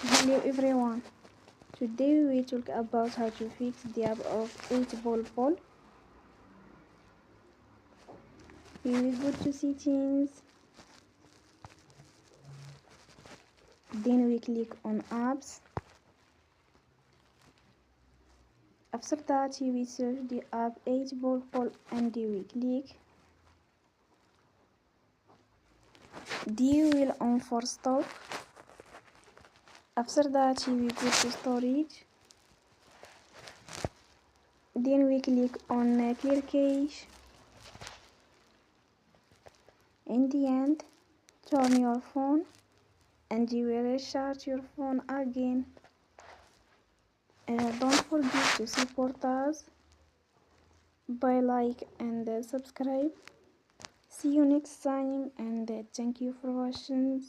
Hello everyone. Today we will talk about how to fix the app of 8-ball ball. We will go to settings. Then we click on apps. After that we will search the app 8-ball ball and we click. Then we will on for stop. After that we go to storage. Then we click on clear cache. In the end, turn your phone and you will restart your phone again. Don't forget to support us by like and subscribe. See you next time and thank you for watching.